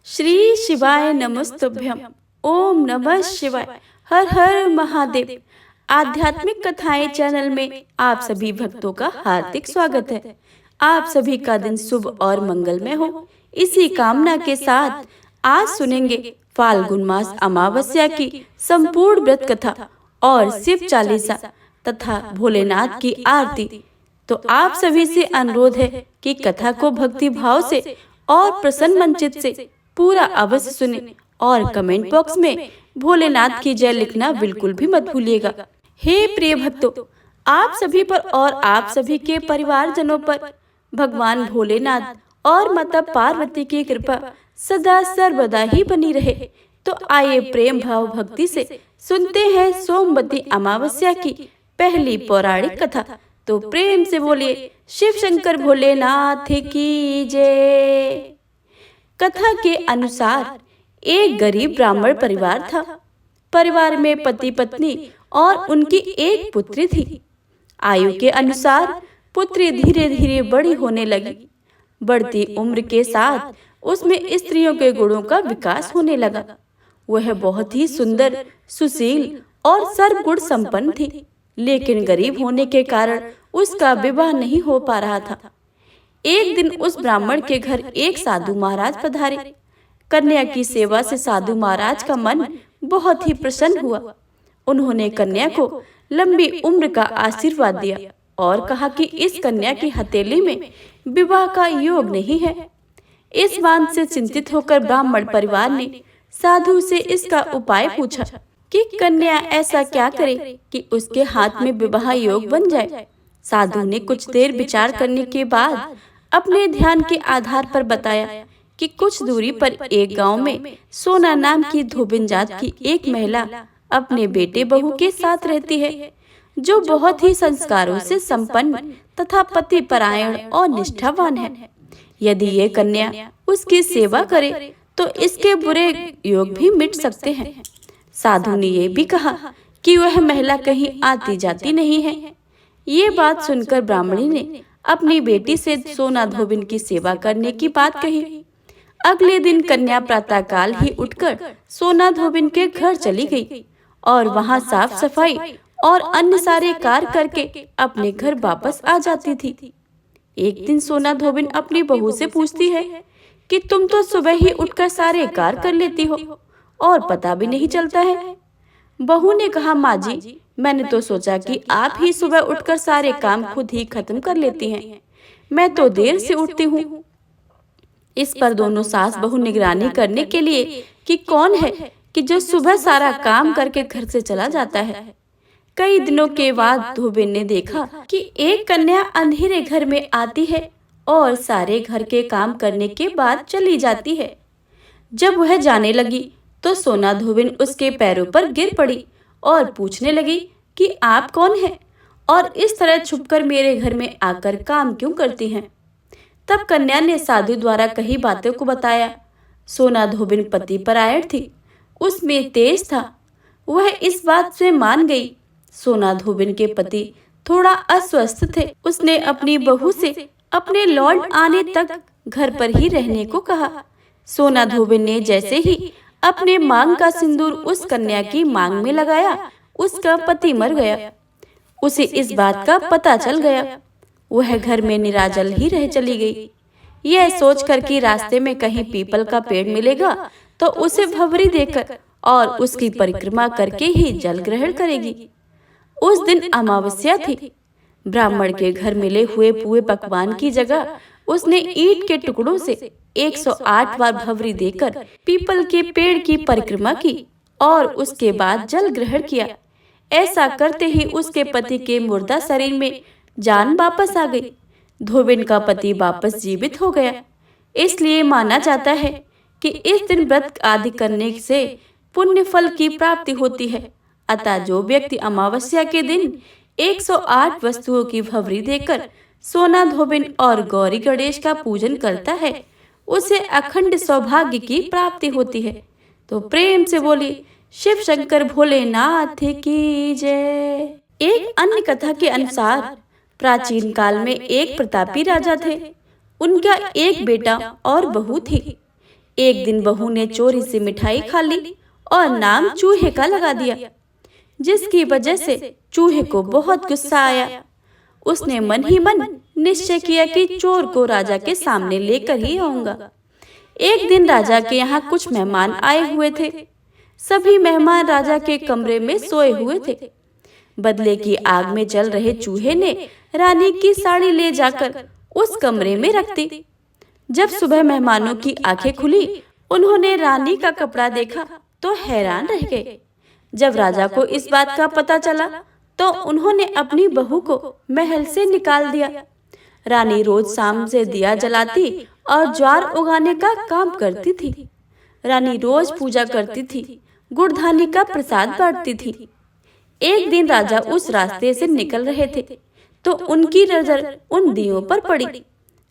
श्री शिवाय नमस्तुभ्यम। ओम नमः शिवाय। हर हर महादेव। आध्यात्मिक कथाएं चैनल में आप सभी भक्तों का हार्दिक स्वागत है। आप सभी का दिन शुभ और मंगलमय हो, इसी कामना के साथ आज सुनेंगे फाल्गुन मास अमावस्या की संपूर्ण व्रत कथा और शिव चालीसा तथा भोलेनाथ की आरती। तो आप सभी से अनुरोध है कि कथा को भक्ति भाव से और प्रसन्न मन चित्त से पूरा अवश्य सुने और कमेंट बॉक्स में भोलेनाथ की जय लिखना बिल्कुल भी मत भूलिएगा। हे प्रिय भक्तों, आप सभी पर और आप सभी के परिवारजनों पर भगवान भोलेनाथ और माता पार्वती की कृपा सदा सर्वदा ही बनी रहे। तो आइए प्रेम भाव भक्ति से सुनते हैं सोमवती अमावस्या की पहली पौराणिक कथा। तो प्रेम से बोलिए शिव शंकर भोलेनाथ की जय। कथा के अनुसार एक गरीब ब्राह्मण परिवार था। परिवार में पति पत्नी और उनकी एक पुत्री थी। आयु के अनुसार पुत्री धीरे धीरे बड़ी होने लगी। बढ़ती उम्र के साथ उसमें स्त्रियों के गुणों का विकास होने लगा। वह बहुत ही सुंदर, सुशील और सर्वगुण संपन्न थी, लेकिन गरीब होने के कारण उसका विवाह नहीं हो पा रहा था। एक दिन उस ब्राह्मण के घर एक साधु महाराज पधारे। कन्या की सेवा से साधु महाराज का मन बहुत ही प्रसन्न हुआ। उन्होंने कन्या को लंबी उम्र का आशीर्वाद दिया और कहा कि इस कन्या की हथेली में विवाह का योग नहीं है। इस बात से चिंतित होकर ब्राह्मण परिवार ने साधु से इसका उपाय पूछा कि कन्या ऐसा क्या करे कि उसके हाथ में विवाह योग बन जाए। साधु ने कुछ देर विचार करने के बाद अपने ध्यान के आधार पर बताया कि कुछ दूरी पर एक गांव में सोना नाम की धोबिन जात की एक महिला अपने बेटे बहू के साथ रहती है, जो बहुत ही संस्कारों से संपन्न तथा पति परायण और निष्ठावान है। यदि ये कन्या उसकी सेवा करे तो इसके बुरे योग भी मिट सकते हैं। साधु ने ये भी कहा कि वह महिला कहीं आती जाती नहीं है। ये बात सुनकर ब्राह्मणी ने अपनी बेटी से सोना धोबिन की सेवा करने की बात कही। अगले दिन कन्या प्रातःकाल ही उठकर सोना धोबिन के घर चली गई और वहां साफ सफाई और अन्य सारे कार्य करके अपने घर वापस आ जाती थी। एक दिन सोना धोबिन अपनी बहू से पूछती है कि तुम तो सुबह ही उठकर सारे कार्य कर लेती हो और पता भी नहीं चलता है। बहू ने कहा, माँ जी, मैंने तो सोचा कि आप ही सुबह उठकर सारे काम खुद ही खत्म कर लेती हैं। मैं तो देर से उठती हूँ। इस पर दोनों सास बहू निगरानी करने के लिए कि कौन है कि जो सुबह सारा काम करके घर से चला जाता है। कई दिनों के बाद धोबिन ने देखा कि एक कन्या अंधेरे घर में आती है और सारे घर के काम करने के बाद चली जाती है। जब वह जाने लगी तो सोना धोबिन उसके पैरों पर गिर पड़ी और पूछने लगी कि आप कौन हैं और इस तरह छुपकर मेरे घर में आकर काम क्यों करती हैं। तब कन्या ने साधु द्वारा कही बातों को बताया। सोना धोबिन पति परायण थी, उसमें तेज था। वह इस बात से मान गई। सोना धोबिन के पति थोड़ा अस्वस्थ थे। उसने अपनी बहू से अपने लौट आने तक घर पर ही रहने को कहा। सोना धोबिन ने जैसे ही अपने मांग का सिंदूर उस कन्या की मांग में लगाया, उसका पति मर गया। उसे इस बात का पता चल गया। वह घर में निराजल ही रह चली गई। यह सोचकर कि रास्ते में कहीं पीपल का पेड़ मिलेगा तो उसे भंवरी देकर और उसकी परिक्रमा करके ही जल ग्रहण करेगी। उस दिन अमावस्या थी। ब्राह्मण के घर मिले हुए पुए पकवान की जगह उसने ईंट के टुकड़ों से 108 बार भंवरी देकर पीपल के पेड़ की परिक्रमा की और उसके बाद जल ग्रहण किया। ऐसा करते ही उसके पति के मुर्दा शरीर में जान वापस आ गई। धोबिन का पति वापस जीवित हो गया। इसलिए माना जाता है कि इस दिन व्रत आदि करने से पुण्य फल की प्राप्ति होती है। अतः जो व्यक्ति अमावस्या के दिन 108 वस्तुओं की भंवरी देकर सोना धोबिन और गौरी गणेश का पूजन करता है, उसे अखंड सौभाग्य की प्राप्ति होती है। तो प्रेम से बोलिए शिव शंकर भोलेनाथ की जय। एक अन्य कथा के अनुसार प्राचीन काल में एक प्रतापी राजा थे। उनका एक बेटा और बहू थी। एक दिन बहू ने चोरी से मिठाई खा ली और नाम चूहे का लगा दिया, जिसकी वजह से चूहे को बहुत गुस्सा आया। उसने मन ही मन निश्चय किया कि चोर को राजा के सामने लेकर ही आऊंगा। एक दिन राजा के यहाँ कुछ मेहमान आए हुए थे। सभी मेहमान राजा के कमरे में सोए हुए थे। बदले की आग में जल रहे चूहे ने रानी की साड़ी ले जाकर उस कमरे में रख दी। जब सुबह मेहमानों की आंखें खुली, उन्होंने रानी का कपड़ा देखा तो हैरान रह गए। जब राजा को इस बात का पता चला तो उन्होंने अपनी बहू को महल से निकाल दिया। रानी रोज शाम से दिया जलाती और ज्वार उगाने का काम करती थी। रानी रोज पूजा करती थी, गुड़धानी का प्रसाद बांटती थी। एक दिन राजा उस रास्ते से निकल रहे थे तो उनकी नजर उन दियों पर पड़ी।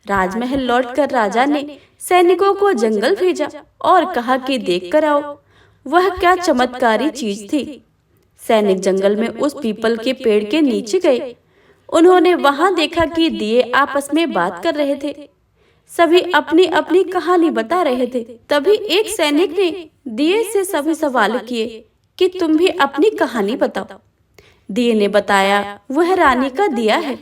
राजमहल लौटकर राजा ने सैनिकों को जंगल भेजा और कहा कि देख कर आओ वह क्या चमत्कारी चीज थी। सैनिक जंगल में उस पीपल के पेड़ के नीचे गए। उन्होंने वहां देखा कि दिए आपस में बात कर रहे थे। सभी अपनी अपनी कहानी बता रहे थे। तभी एक सैनिक ने दिए से सभी सवाल किए कि तुम भी अपनी कहानी बताओ। दिए ने बताया वह रानी का दिया है।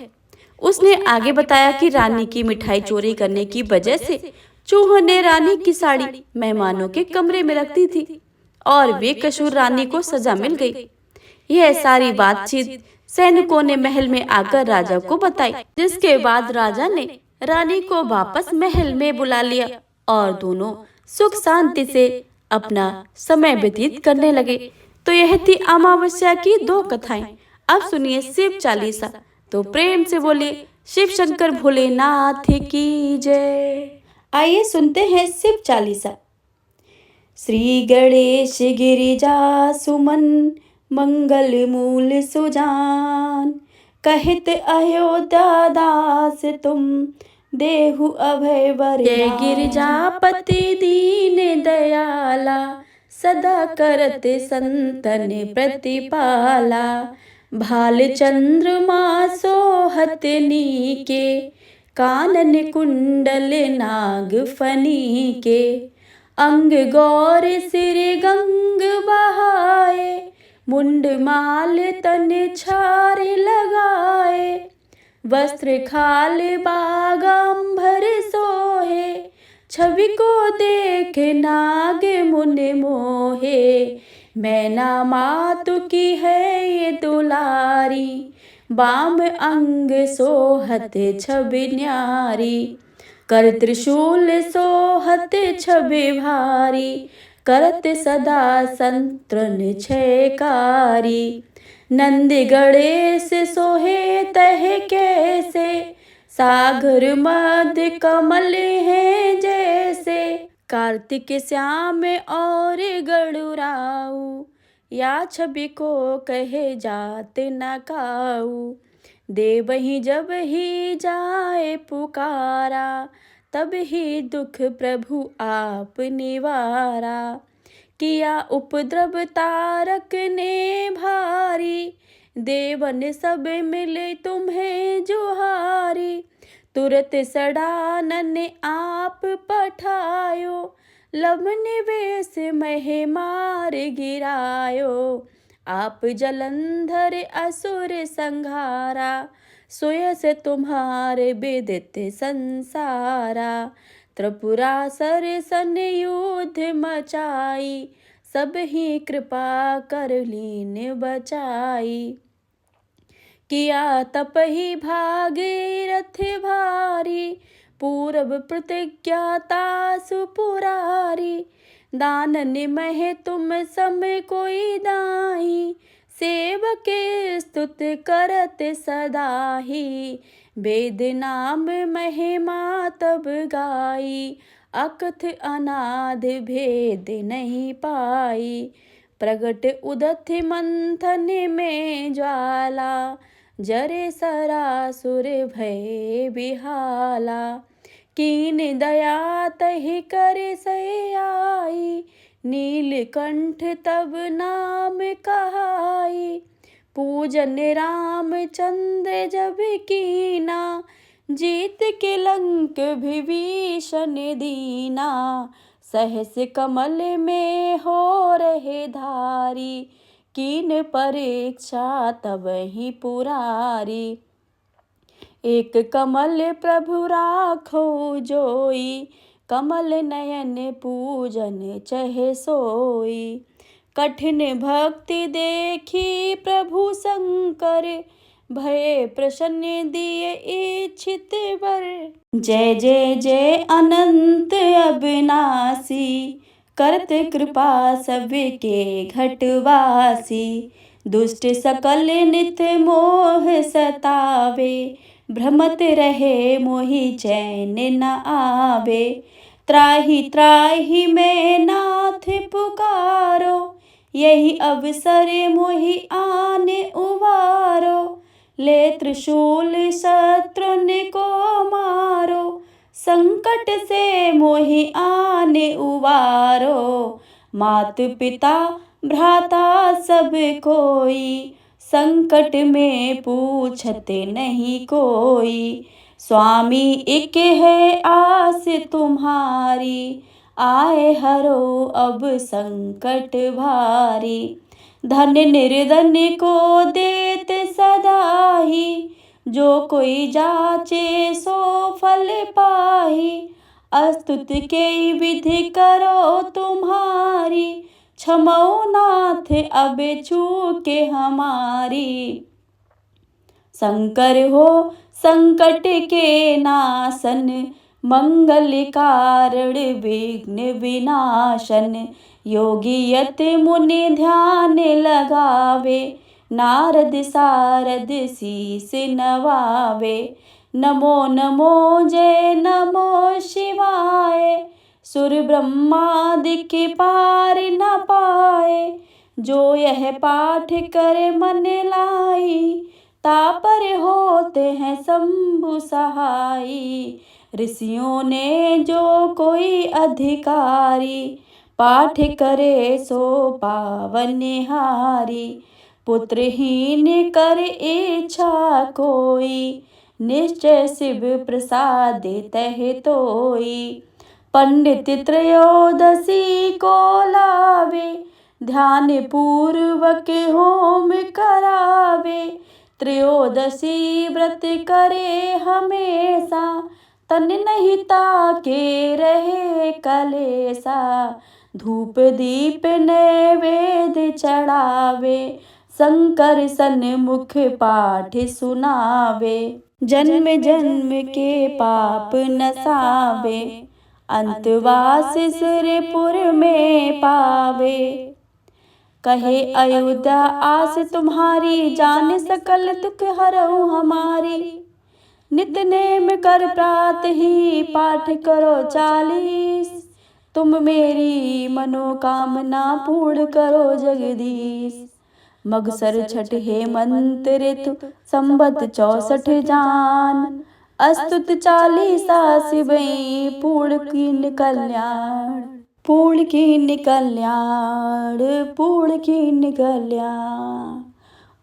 उसने आगे बताया कि रानी की मिठाई चोरी करने की वजह से चूहों ने रानी की साड़ी मेहमानों के कमरे में रख दी थी और बेकसूर रानी को सजा मिल गई। यह सारी बातचीत सैनिकों ने महल में आकर राजा को बताई, जिसके बाद राजा ने रानी को वापस महल में बुला लिया और दोनों सुख शांति से अपना समय व्यतीत करने लगे। तो यह थी अमावस्या की 2 कथाएं। अब सुनिए शिव चालीसा। तो प्रेम से बोलिए शिव शंकर भोलेनाथ की जय। आइए सुनते हैं शिव चालीसा। श्री गणेश गिरिजा सुमन मंगल मूल सुजान, कहत अयोध्या दास तुम देहु अभय वर। जय गिरिजापति दीन दयाला, सदा करत संतन प्रतिपाला। भाल चंद्रमा सोहत नीके, कानन कुंडल नाग फनी के। अंग गौर सिर गंग बहाए, मुंड माल तन छार लगाए। वस्त्र खाल बागांबर सोहे, छवि को देख नाग मुन मोहे। मैना मातु की है ये दुलारी, बाम अंग सोहत छवि न्यारी। कर त्रिशूल सोहत छवि भारी, करत सदा संतन छयकारी। नंद गणेश सोहे तह कैसे, सागर मध्य कमल है जैसे। कार्तिक श्याम और गणुराऊ, या छवि को कहे जात न काऊ। देवही जब ही जाए पुकारा, तब ही दुख प्रभु आप निवारा। किया उपद्रव तारक ने भारी, देवन सब मिले तुम्हें जुहारी। तुरत सड़ानन आप पठायो, लवन वेश मह मार गिरायो। आप जलंधर असुर संहारा, सोय से तुम्हारे विदित संसारा। त्रिपुरासुर सन युद्ध मचाई, सब ही कृपा कर लीन बचाई। किया तप ही भागीरथ भारी, पूरब प्रतिज्ञाता सुपुरारी। दानन मह तुम सम कोई दाही, सेवक स्तुत करत सदाही। वेद नाम महिमा तब गाई, अकथ अनाद भेद नहीं पाई। प्रगट उदथ मंथन में ज्वाला, जरे सरासुर भय बिहाला। कीन दया तहि करे सै आई, नीलकंठ तब नाम कहाई। पूजन रामचंद्र जब कीना, जीत के लंक विभीषण दीना। सहस कमल में हो रहे धारी, कीन परीक्षा तब ही पुरारी। एक कमल प्रभु राखो जोई, कमल नयन पूजन चहे सोई। कठिन भक्ति देखी प्रभु शंकर, भय प्रसन्न दिए इच्छित वर। जय जय जय अनंत अविनाशी, करत कृपा सबके घटवासी। दुष्ट सकल नित मोह सतावे, भ्रमत रहे मोहि चैन न आवे। त्राहि त्राहि मैं नाथ पुकारो, यही अवसर मोहि आने उबारो। ले त्रिशूल शत्रुन को मारो, संकट से मोहि आने उबारो। मात पिता भ्राता सब कोई, संकट में पूछते नहीं कोई। स्वामी एक है आस तुम्हारी, आए हरो अब संकट भारी। धन निर्धन को देते सदा ही, जो कोई जाचे सो फल पाही। अस्तुति के विधि करो तुम्हारी, क्षमो नाथ अब चूके हमारी। शंकर हो संकट के नाशन, मंगल कारण विघ्न विनाशन। योगी यति मुनि ध्यान लगावे, नारद सारद शीस नवावे। नमो नमो जय नमो शिवाय, सुर ब्रह्मादि पार न पाए। जो यह पाठ करे मन लाई, तापर होते हैं शंभु सहाई। ऋषियों ने जो कोई अधिकारी, पाठ करे सो पावनहारी। पुत्रहीन कर इच्छा कोई, निश्चय शिव प्रसाद तह तोई। पंडित त्रयोदशी को लावे, ध्यान पूर्वक होम करावे। त्रयोदशी व्रत करे हमेशा, तन नहीं ताके रहे कलेसा। धूप दीप नैवेद्य चढ़ावे, शंकर सन्मुख पाठ सुनावे। जन्म जन्म के पाप नसावे, अंतवास सिरपुर में पावे। कहे अयोध्या आस तुम्हारी, जान सकल दुख हरऊ हमारी। नित नेम कर प्रात ही, पाठ करो 40। तुम मेरी मनोकामना पूर्ण करो जगदीश। मगसर छठ हेमंत ऋतु, संबत 64 जान। अस्तुत 40 शिवई, पूर्ण कीन कल्याण। पूर्ण कीन कल्याण, पूर्ण कीन कल्याण।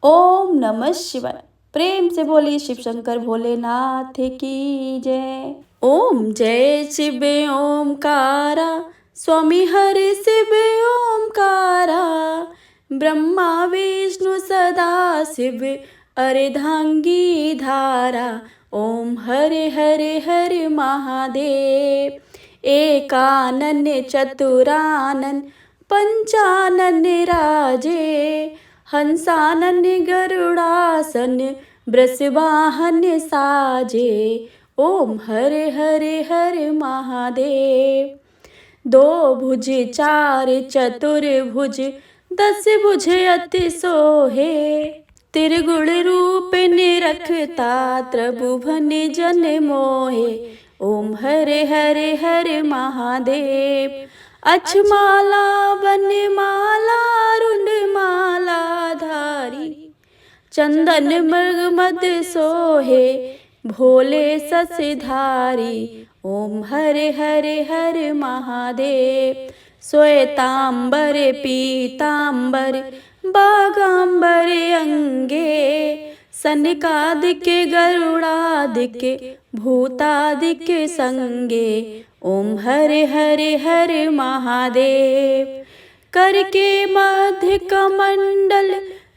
ओम नमः शिवाय। प्रेम से बोलिए शिव शंकर भोलेनाथ की जय। ओम जय शिव ओमकारा, स्वामी हरि शिव ओमकारा। ब्रह्मा विष्णु सदा शिव, अर्धांगी धारा। ओम हरे हरे हरे महादेव। एकानन चतुरानन, पंचानन राजे। हंसानन गरुड़ासन, वृषवाहन साजे। ओम हरे हरे हरे महादेव। 2 भुज 4 चतुर्भुज, 10 भुज अति सोहे। त्रिगुण रूप निरखता, त्रिभुवन जन मोहे। ओम हरे हरे हरे महादेव। अक्षमाला वनमाला रुंडमाला धारी। चंदन मृग मद सोहे, भोले ससधारी। ओम हरे हरे हरे महादेव। श्वेतांबर पीतांबर, बागांबर अंगे। सनकादिक गरुड़ादिक, भूतादिक संगे। ओम हरे हरे हर महादेव। करके मध्य कमंडल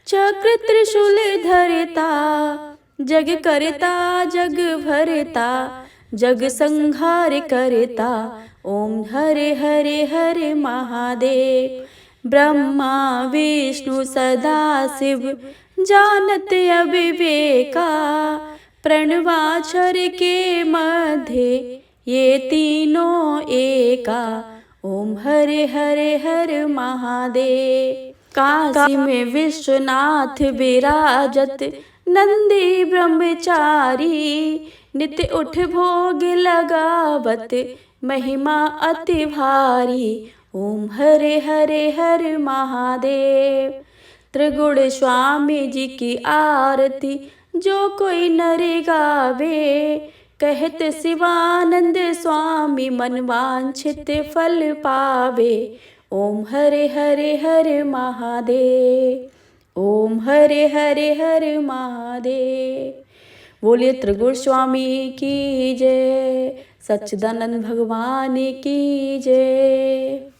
चक्र त्रिशूल धरता, जग करता जग भरता, जग संहार करता। ओम हरे हरे हर महादेव। ब्रह्मा विष्णु सदा शिव जानत अविवेका, प्रणवाक्षर के मध्य ये तीनों एका। ओम हरे हरे हर महादेव। काशी में विश्वनाथ विराजत, नंदी ब्रह्मचारी, नित्य उठ भोग लगावत, महिमा अति भारी। ओम हरे हरे हर महादेव। त्रिगुण स्वामी जी की आरती जो कोई नर गावे, कहत शिवानंद स्वामी मन वांछित फल पावे। ओम हरे हरे हर महादेव। ओम हरे हरे हर महादेव। बोलिए त्रिगुण स्वामी की जय, सच्चिदानंद भगवान की जय।